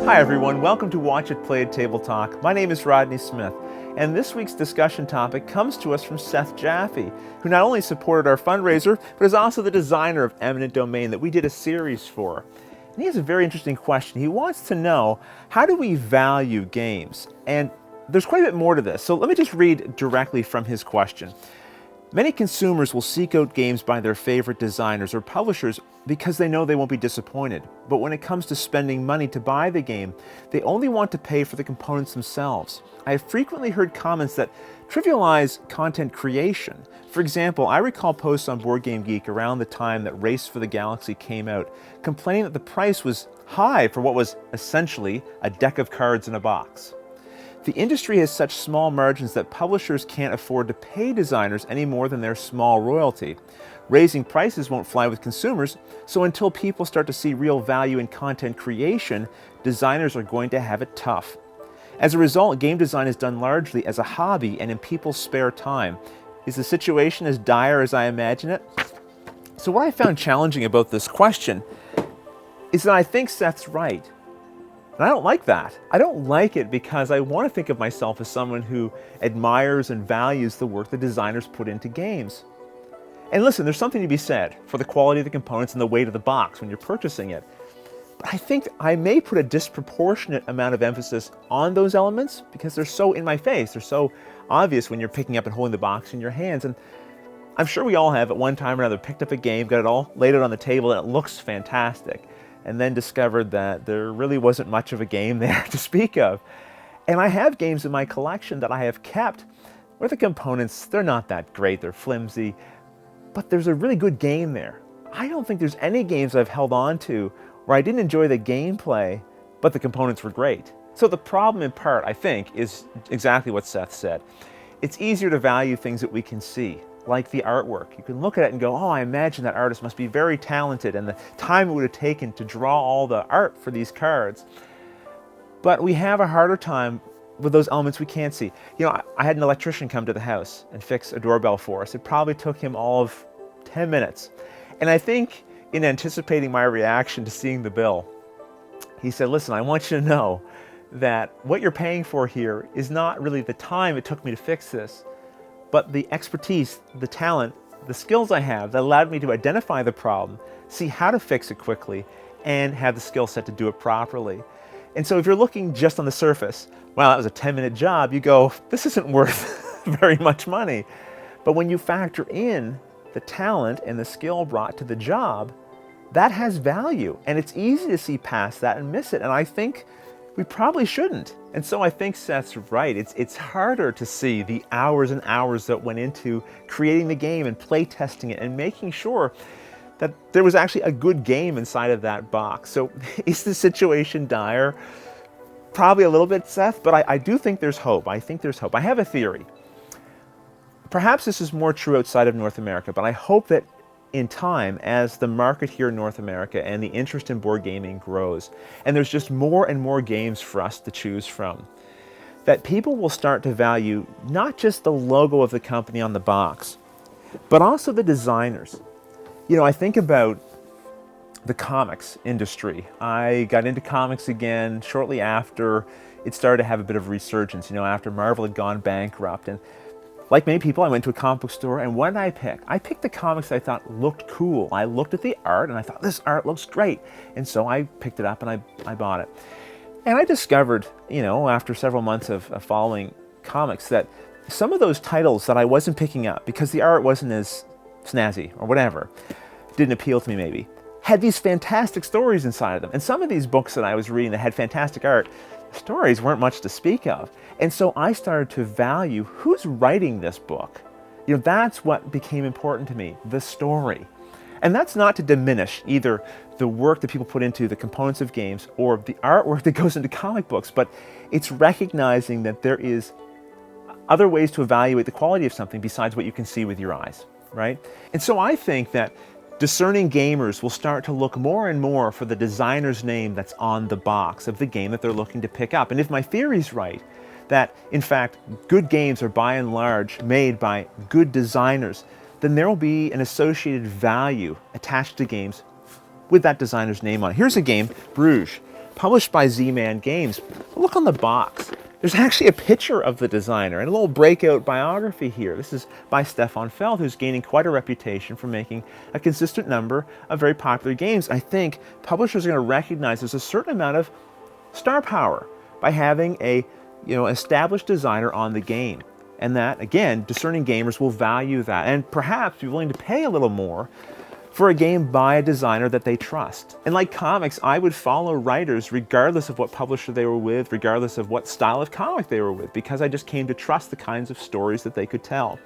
Hi everyone, welcome to Watch It, Play It Table Talk. My name is Rodney Smith, and this week's discussion topic comes to us from Seth Jaffe, who not only supported our fundraiser, but is also the designer of Eminent Domain that we did a series for. And he has a very interesting question. He wants to know, how do we value games? And there's quite a bit more to this, so let me just read directly from his question. Many consumers will seek out games by their favorite designers or publishers because they know they won't be disappointed. But when it comes to spending money to buy the game, they only want to pay for the components themselves. I have frequently heard comments that trivialize content creation. For example, I recall posts on Board Game Geek around the time that Race for the Galaxy came out, complaining that the price was high for what was essentially a deck of cards in a box. The industry has such small margins that publishers can't afford to pay designers any more than their small royalty. Raising prices won't fly with consumers, so until people start to see real value in content creation, designers are going to have it tough. As a result, game design is done largely as a hobby and in people's spare time. Is the situation as dire as I imagine it? So what I found challenging about this question is that I think Seth's right. And I don't like that. I don't like it because I want to think of myself as someone who admires and values the work the designers put into games. And listen, there's something to be said for the quality of the components and the weight of the box when you're purchasing it. But I think I may put a disproportionate amount of emphasis on those elements because they're so in my face. They're so obvious when you're picking up and holding the box in your hands. And I'm sure we all have at one time or another picked up a game, got it all laid out on the table, and it looks fantastic, and then discovered that there really wasn't much of a game there to speak of. And I have games in my collection that I have kept where the components, they're not that great, they're flimsy, but there's a really good game there. I don't think there's any games I've held on to where I didn't enjoy the gameplay, but the components were great. So the problem in part, I think, is exactly what Seth said. It's easier to value things that we can see, like the artwork. You can look at it and go, oh, I imagine that artist must be very talented and the time it would have taken to draw all the art for these cards. But we have a harder time with those elements we can't see. You know, I had an electrician come to the house and fix a doorbell for us. It probably took him all of 10 minutes. And I think in anticipating my reaction to seeing the bill, he said, listen, I want you to know that what you're paying for here is not really the time it took me to fix this, but the expertise, the talent, the skills I have that allowed me to identify the problem, see how to fix it quickly, and have the skill set to do it properly. And so if you're looking just on the surface, wow, that was a 10-minute job, you go, this isn't worth very much money. But when you factor in the talent and the skill brought to the job, that has value. And it's easy to see past that and miss it. And I think we probably shouldn't. And so I think Seth's right. It's harder to see the hours and hours that went into creating the game and play testing it and making sure that there was actually a good game inside of that box. So is the situation dire? Probably a little bit, Seth, but I do think there's hope. I think there's hope. I have a theory. Perhaps this is more true outside of North America, but I hope that in time, as the market here in North America and the interest in board gaming grows, and there's just more and more games for us to choose from, that people will start to value not just the logo of the company on the box, but also the designers. You know, I think about the comics industry. I got into comics again shortly after it started to have a bit of a resurgence, you know, after Marvel had gone bankrupt. And like many people, I went to a comic book store, and what did I pick? I picked the comics I thought looked cool. I looked at the art, and I thought, this art looks great. And so I picked it up, and I bought it. And I discovered, you know, after several months of following comics, that some of those titles that I wasn't picking up because the art wasn't as snazzy or whatever, didn't appeal to me maybe, had these fantastic stories inside of them. And some of these books that I was reading that had fantastic art, stories weren't much to speak of. And so I started to value who's writing this book. You know, that's what became important to me, the story. And that's not to diminish either the work that people put into the components of games or the artwork that goes into comic books, but it's recognizing that there is other ways to evaluate the quality of something besides what you can see with your eyes, right? And so I think that discerning gamers will start to look more and more for the designer's name that's on the box of the game that they're looking to pick up. And if my theory's right, that in fact good games are by and large made by good designers, then there will be an associated value attached to games with that designer's name on it. Here's a game, Bruges, published by Z-Man Games. Look on the box. There's actually a picture of the designer and a little breakout biography here. This is by Stefan Feld, who's gaining quite a reputation for making a consistent number of very popular games. I think publishers are going to recognize there's a certain amount of star power by having a established designer on the game. And that, again, discerning gamers will value that and perhaps be willing to pay a little more for a game by a designer that they trust. And like comics, I would follow writers regardless of what publisher they were with, regardless of what style of comic they were with, because I just came to trust the kinds of stories that they could tell.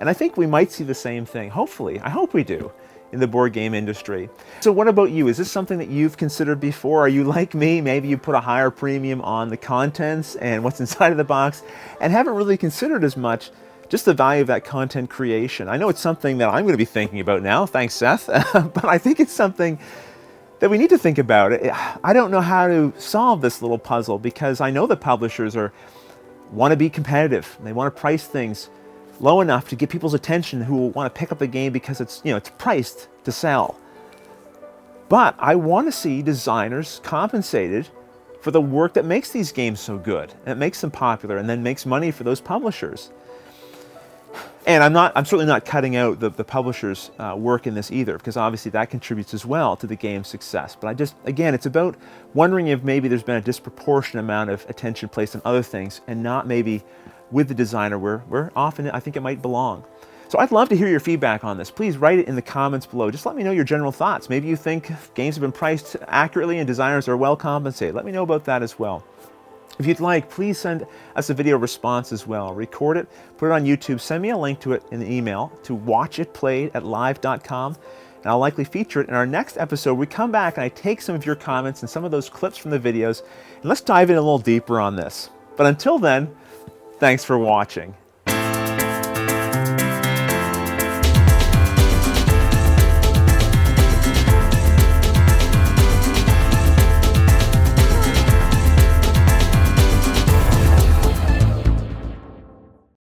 And I think we might see the same thing, hopefully, I hope we do, in the board game industry. So what about you? Is this something that you've considered before? Are you like me? Maybe you put a higher premium on the contents and what's inside of the box and haven't really considered as much just the value of that content creation. I know it's something that I'm going to be thinking about now, thanks Seth, but I think it's something that we need to think about. I don't know how to solve this little puzzle because I know the publishers want to be competitive. They want to price things low enough to get people's attention who will want to pick up the game because it's priced to sell. But I want to see designers compensated for the work that makes these games so good, and it makes them popular and then makes money for those publishers. And I'm certainly not cutting out the publisher's work in this either, because obviously that contributes as well to the game's success. But again, it's about wondering if maybe there's been a disproportionate amount of attention placed on other things and not maybe with the designer where often I think it might belong. So I'd love to hear your feedback on this. Please write it in the comments below. Just let me know your general thoughts. Maybe you think games have been priced accurately and designers are well compensated. Let me know about that as well. If you'd like, please send us a video response as well. Record it, put it on YouTube, send me a link to it in the email to watchitplayed@live.com, and I'll likely feature it in our next episode. We come back and I take some of your comments and some of those clips from the videos, and let's dive in a little deeper on this. But until then, thanks for watching.